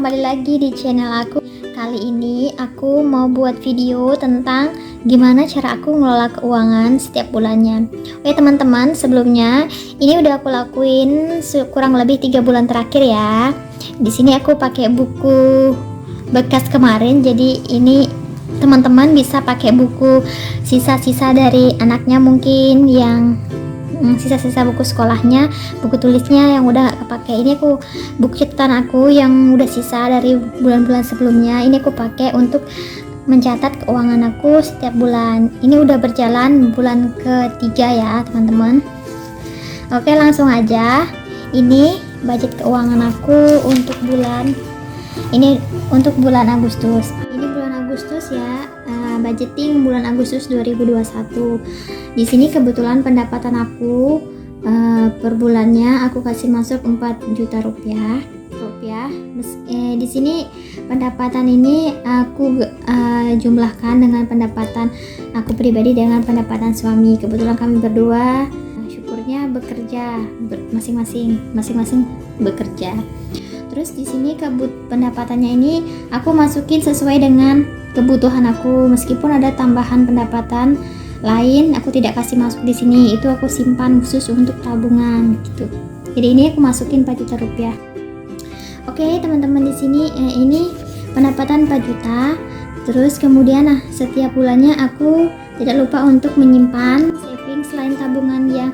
kembali lagi di channel aku. Kali ini aku mau buat video tentang gimana cara aku ngelola keuangan setiap bulannya. Oke teman-teman, sebelumnya ini udah aku lakuin kurang lebih 3 bulan terakhir ya. Di sini aku pakai buku bekas kemarin, jadi ini teman-teman bisa pakai buku sisa-sisa dari anaknya mungkin yang sisa-sisa buku sekolahnya, buku tulisnya yang udah kepake. Ini aku buku catatan aku yang udah sisa dari bulan-bulan sebelumnya. Ini aku pakai untuk mencatat keuangan aku setiap bulan. Ini udah berjalan bulan ketiga ya teman-teman. Oke, langsung aja. Ini budget keuangan aku untuk bulan ini, untuk bulan Agustus. Ini bulan Agustus ya, budgeting bulan Agustus 2021. Di sini kebetulan pendapatan aku per bulannya aku kasih masuk 4 juta rupiah. Di sini pendapatan ini aku jumlahkan dengan pendapatan aku pribadi dengan pendapatan suami. Kebetulan kami berdua syukurnya bekerja masing-masing bekerja. Terus di sini pendapatannya ini aku masukin sesuai dengan kebutuhan aku, meskipun ada tambahan pendapatan lain aku tidak kasih masuk di sini, itu aku simpan khusus untuk tabungan gitu. Jadi ini aku masukin 4 juta rupiah. Oke teman-teman, di sini ini pendapatan 4 juta. Terus kemudian setiap bulannya aku tidak lupa untuk menyimpan saving selain tabungan yang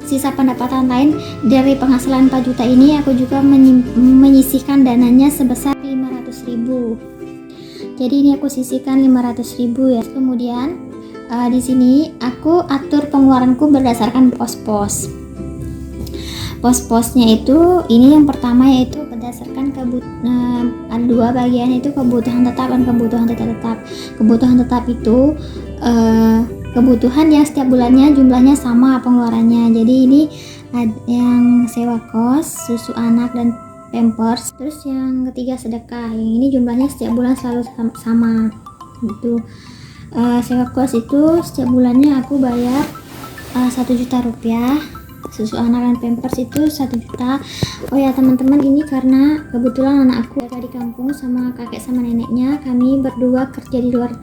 sisa pendapatan lain. Dari penghasilan 4 juta ini aku juga menyisihkan dananya sebesar 500.000. Jadi ini aku sisihkan 500.000 ya. Kemudian di sini aku atur pengeluaranku berdasarkan pos-pos. Pos-posnya itu ini yang pertama yaitu berdasarkan ada 2 bagian, itu kebutuhan tetap dan kebutuhan tidak tetap. Kebutuhan tetap itu kebutuhan yang setiap bulannya jumlahnya sama pengeluarannya. Jadi ini yang sewa kos, susu anak dan pampers. Terus yang ketiga sedekah. Yang ini jumlahnya setiap bulan selalu sama gitu. Sewa kos itu setiap bulannya aku bayar 1 juta rupiah. Susu anak dan pampers itu 1 juta. Oh ya teman-teman, ini karena kebetulan anak aku ada di kampung sama kakek sama neneknya, kami berdua kerja di luar.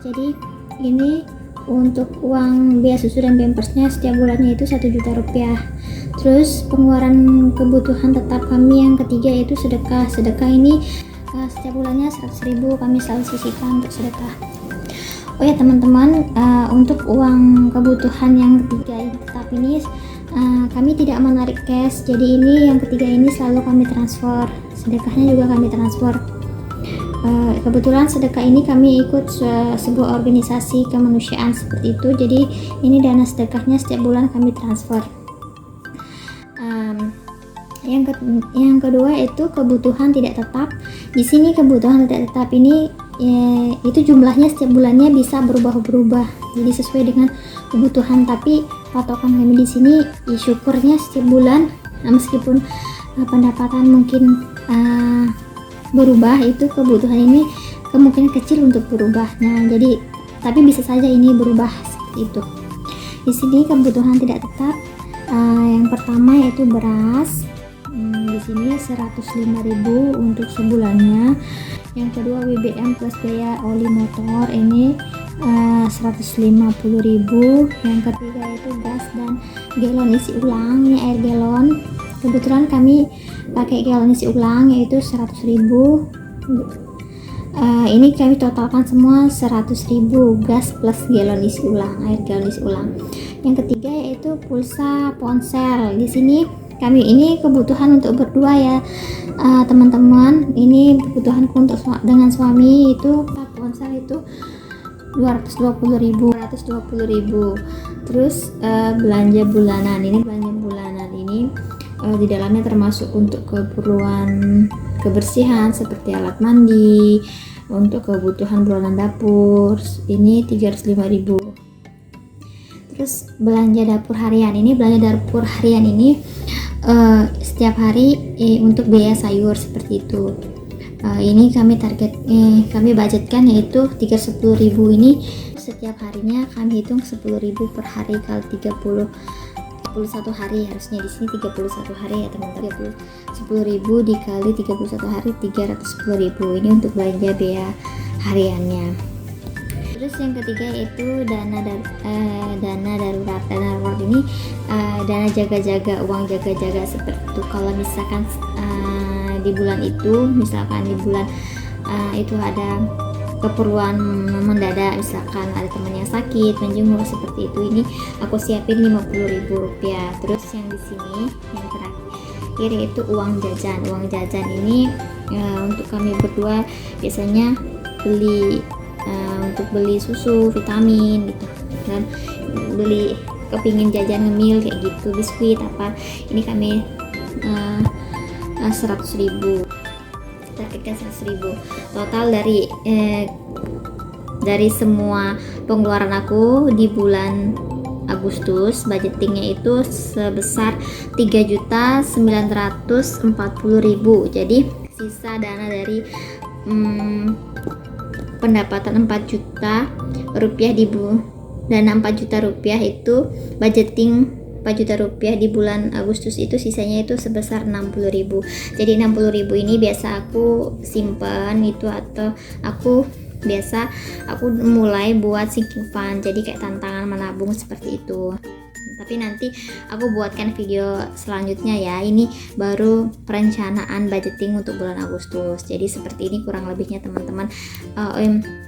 Jadi ini untuk uang biaya susu dan pampersnya setiap bulannya itu 1 juta rupiah. Terus pengeluaran kebutuhan tetap kami yang ketiga yaitu sedekah. Sedekah ini setiap bulannya 100.000 kami selalu sisihkan untuk sedekah. Oh ya teman-teman, untuk uang kebutuhan yang ketiga tetap ini kami tidak menarik cash. Jadi ini yang ketiga ini selalu kami transfer. Sedekahnya juga kami transfer. Kebetulan sedekah ini kami ikut sebuah organisasi kemanusiaan seperti itu. Jadi ini dana sedekahnya setiap bulan kami transfer. Yang kedua itu kebutuhan tidak tetap. Di sini kebutuhan tidak tetap ini itu jumlahnya setiap bulannya bisa berubah-berubah. Jadi sesuai dengan kebutuhan, tapi patokan kami di sini syukurnya setiap bulan meskipun pendapatan mungkin berubah, itu kebutuhan ini kemungkinan kecil untuk berubahnya. Jadi tapi bisa saja ini berubah seperti itu. Di sini kebutuhan tidak tetap yang pertama yaitu beras. Di sini 105.000 untuk sebulannya. Yang kedua BBM plus biaya oli motor ini 150.000. Yang ketiga itu gas dan galon isi ulang, ini air galon. Kebetulan kami pakai galon isi ulang yaitu 100.000. Ini kami totalkan semua 100.000 gas plus galon isi ulang, air galon isi ulang. Yang ketiga yaitu pulsa ponsel. Di sini kami ini kebutuhan untuk berdua ya teman-teman. Ini kebutuhanku untuk dengan suami itu ponsel itu 220.000. Terus belanja bulanan ini di dalamnya termasuk untuk keperluan kebersihan seperti alat mandi, untuk kebutuhan bulanan dapur ini 305.000. Terus belanja dapur harian ini setiap hari untuk biaya sayur seperti itu. Ini kami budgetkan yaitu 310.000. Ini setiap harinya kami hitung 10.000 per hari kali 30. 31 hari, harusnya di sini 31 hari ya teman-teman. 10.000 dikali 31 hari 310.000, ini untuk belanja biaya hariannya. Terus yang ketiga yaitu dana darurat. Dana darurat ini dana jaga-jaga, uang jaga-jaga seperti itu. Kalau misalkan di bulan itu, misalkan di bulan itu ada keperluan mendadak, misalkan ada teman yang sakit, menjenguk seperti itu, ini aku siapin 50.000 rupiah. Terus yang di sini yang terakhir yaitu uang jajan. Uang jajan ini untuk kami berdua biasanya untuk beli susu, vitamin gitu, dan beli kepingin jajan ngemil kayak gitu, biskuit apa, ini kami 100.000, targetkan 100.000 total dari semua pengeluaran aku di bulan Agustus. Budgetingnya itu sebesar 3.940.000. Jadi sisa dana dari pendapatan 4 juta rupiah dana 4 juta rupiah itu budgeting 4 juta rupiah di bulan Agustus itu, sisanya itu sebesar 60.000. Jadi 60.000 ini biasa aku simpan itu, atau aku mulai buat sinking fund, jadi kayak tantangan menabung seperti itu. Tapi nanti aku buatkan video selanjutnya ya. Ini baru perencanaan budgeting untuk bulan Agustus. Jadi seperti ini kurang lebihnya teman-teman.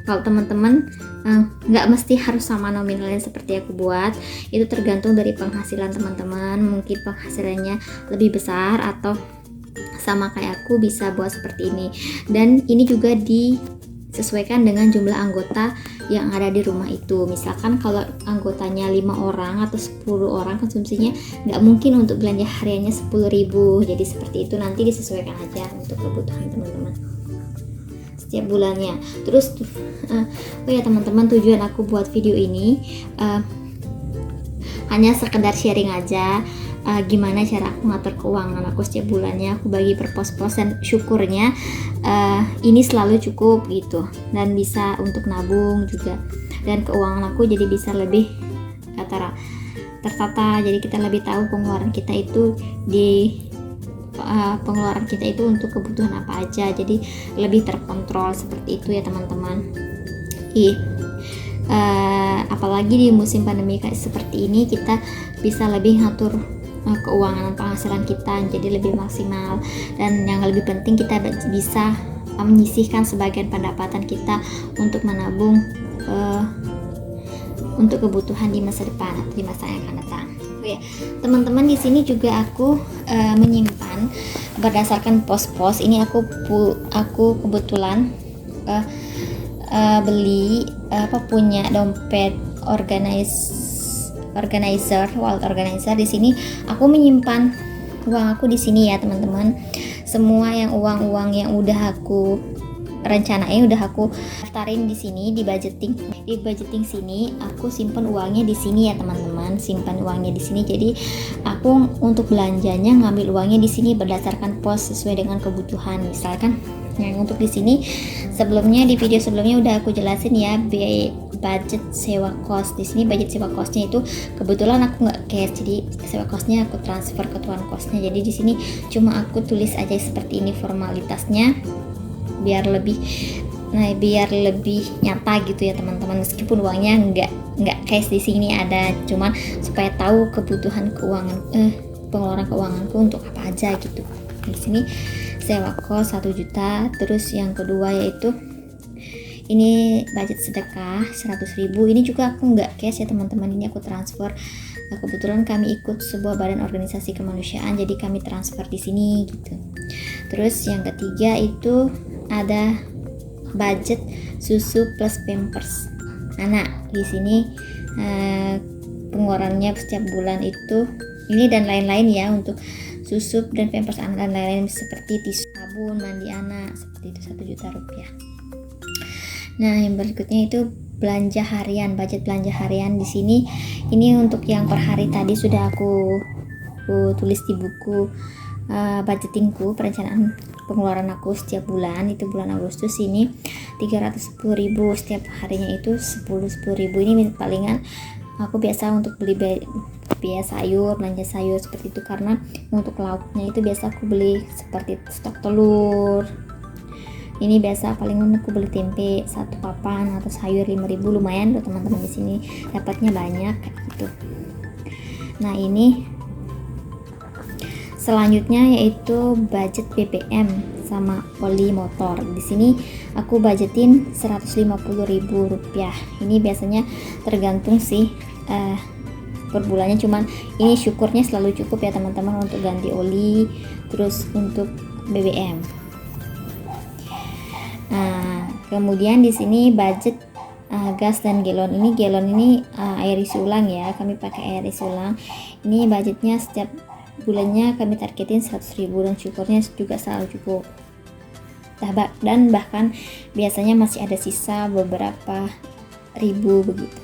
Kalau teman-teman nggak mesti harus sama nominalnya seperti aku buat, itu tergantung dari penghasilan teman-teman. Mungkin penghasilannya lebih besar atau sama kayak aku bisa buat seperti ini. Dan ini juga disesuaikan dengan jumlah anggota yang ada di rumah itu. Misalkan kalau anggotanya 5 orang atau 10 orang, konsumsinya nggak mungkin untuk belanja hariannya 10.000. Jadi seperti itu, nanti disesuaikan aja untuk kebutuhan teman-teman setiap bulannya. Terus ya teman-teman, tujuan aku buat video ini hanya sekedar sharing aja, gimana cara aku ngatur keuangan aku setiap bulannya. Aku bagi per pos-pos, dan syukurnya ini selalu cukup gitu, dan bisa untuk nabung juga, dan keuangan aku jadi bisa lebih tertata. Jadi kita lebih tahu pengeluaran kita itu untuk kebutuhan apa aja, jadi lebih terkontrol seperti itu ya teman-teman. Apalagi di musim pandemi kayak seperti ini, kita bisa lebih ngatur keuangan penghasilan kita jadi lebih maksimal, dan yang lebih penting kita bisa menyisihkan sebagian pendapatan kita untuk menabung untuk kebutuhan di masa depan atau di masa yang akan datang. Oke, teman-teman, di sini juga aku menyimpan berdasarkan pos-pos. Ini aku kebetulan punya dompet wallet organizer. Di sini aku menyimpan uang aku di sini ya teman-teman. Semua yang uang yang udah aku rencanain, udah aku daftarin di sini, di budgeting sini. Aku simpan uangnya di sini ya teman-teman, simpan uangnya di sini. Jadi aku untuk belanjanya ngambil uangnya di sini berdasarkan pos sesuai dengan kebutuhan. Misalkan yang untuk di sini di video sebelumnya udah aku jelasin ya, budget sewa kos. Di sini budget sewa kosnya itu kebetulan aku nggak cash, jadi sewa kosnya aku transfer ke tuan kosnya. Jadi di sini cuma aku tulis aja seperti ini formalitasnya, biar lebih nyata gitu ya teman-teman. Meskipun uangnya nggak cash di sini ada, cuman supaya tahu kebutuhan pengeluaran keuanganku untuk apa aja gitu. Di sini sewa kos 1 juta. Terus yang kedua yaitu ini budget sedekah 100.000. Ini juga aku nggak cash ya teman-teman, ini aku transfer. Kebetulan kami ikut sebuah badan organisasi kemanusiaan, jadi kami transfer di sini gitu. Terus yang ketiga itu ada budget susu plus pampers anak. Di sini pengeluarannya setiap bulan itu ini dan lain-lain ya, untuk susu dan pampers anak dan lain-lain seperti tisu, sabun, mandi anak, seperti itu 1 juta rupiah. Nah, yang berikutnya itu belanja harian, budget belanja harian di sini. Ini untuk yang per hari tadi sudah aku tulis di buku budgetingku, perencanaan pengeluaran aku setiap bulan. Itu bulan Agustus ini 310.000 setiap harinya, itu 10.000. Ini palingan aku biasa untuk beli ya sayur, belanja sayur seperti itu, karena untuk lauknya itu biasa aku beli seperti stok telur. Ini biasa paling aku beli tempe 1 papan atau sayur 5.000, lumayan loh teman-teman, di sini dapatnya banyak kayak gitu. Nah, ini selanjutnya yaitu budget BBM sama oli motor. Di sini aku budgetin Rp150.000. Ini biasanya tergantung sih per bulannya, cuman ini syukurnya selalu cukup ya teman-teman untuk ganti oli terus untuk BBM. Nah, kemudian di sini budget gas dan galon. Ini galon ini air isi ulang ya, kami pakai air isi ulang. Ini budgetnya setiap bulannya kami targetin 100.000 dan syukurnya juga selalu cukup. Dan bahkan biasanya masih ada sisa beberapa ribu begitu.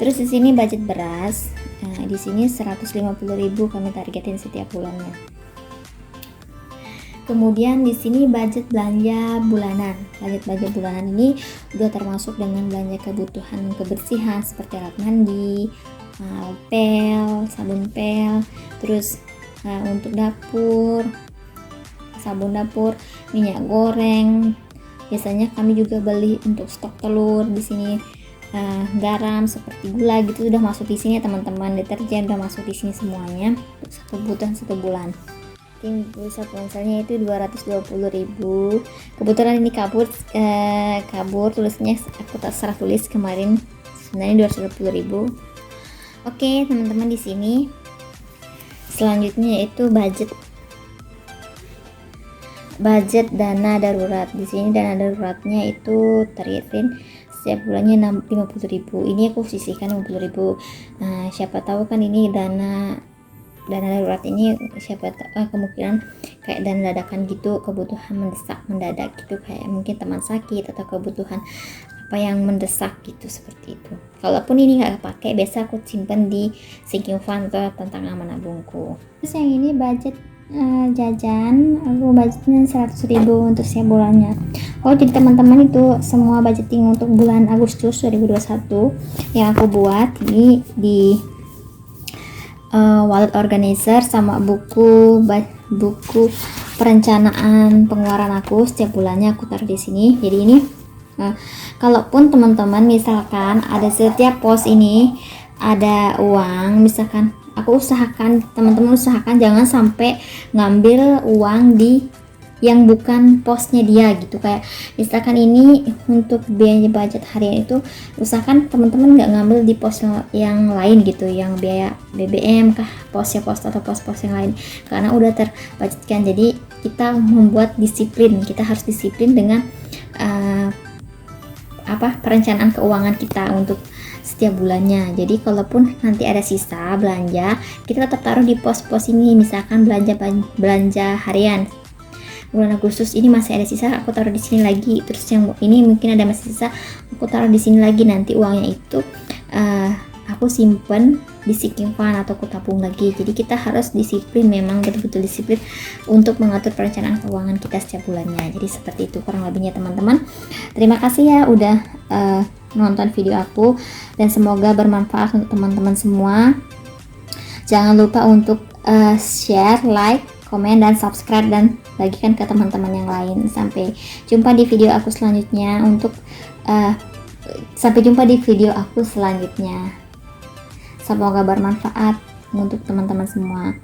Terus di sini budget beras. Nah, di sini 150.000 kami targetin setiap bulannya. Kemudian di sini budget belanja bulanan. Budget belanja bulanan ini udah termasuk dengan belanja kebutuhan kebersihan seperti alat mandi, pel, sabun pel, terus untuk dapur, sabun dapur, minyak goreng. Biasanya kami juga beli untuk stok telur di sini, garam seperti gula gitu udah masuk di sini ya teman-teman. Deterjen udah masuk di sini semuanya untuk kebutuhan 1 bulan. Pulsa ponselnya itu 220.000. Kebetulan ini kabur tulisnya, aku tak salah tulis kemarin, sebenarnya 220.000. Oke teman-teman, di sini selanjutnya yaitu budget dana darurat. Di sini dana daruratnya itu targetin setiap bulannya 50.000. Ini aku sisihkan 50.000. Nah, siapa tahu kan ini dana darurat ini kemungkinan kayak dana dadakan gitu, kebutuhan mendadak gitu, kayak mungkin teman sakit atau kebutuhan apa yang mendesak gitu, seperti itu. Kalaupun ini nggak kepake, biasa aku simpan di sinking fund atau tentang menabungku. Terus yang ini budget jajan, aku budgetnya 100.000 untuk setiap bulannya. Jadi teman-teman itu semua budgeting untuk bulan Agustus 2021 yang aku buat ini di wallet organizer sama buku perencanaan pengeluaran aku setiap bulannya aku taruh di sini. Jadi ini kalaupun teman-teman misalkan ada setiap pos ini ada uang, misalkan aku usahakan, teman-teman usahakan jangan sampai ngambil uang di yang bukan posnya dia gitu. Kayak misalkan ini untuk biaya budget harian itu, usahakan teman-teman nggak ngambil di pos yang lain gitu, yang biaya BBM kah, pos atau pos yang lain, karena udah terbudgetkan. Jadi kita membuat disiplin, kita harus disiplin dengan perencanaan keuangan kita untuk setiap bulannya. Jadi kalaupun nanti ada sisa belanja, kita tetap taruh di pos-pos ini. Misalkan belanja harian bulan Agustus ini masih ada sisa, aku taruh di sini lagi. Terus yang ini mungkin ada masih sisa, aku taruh di sini lagi. Nanti uangnya itu aku simpen di sinking fund atau aku tabung lagi. Jadi kita harus disiplin, memang betul-betul disiplin untuk mengatur perencanaan keuangan kita setiap bulannya. Jadi seperti itu kurang lebihnya teman-teman. Terima kasih ya udah nonton video aku, dan semoga bermanfaat untuk teman-teman semua. Jangan lupa untuk share, like, komen, dan subscribe, dan bagikan ke teman-teman yang lain. Sampai jumpa di video aku selanjutnya Semoga bermanfaat untuk teman-teman semua.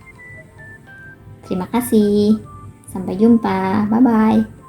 Terima kasih. Sampai jumpa. Bye bye.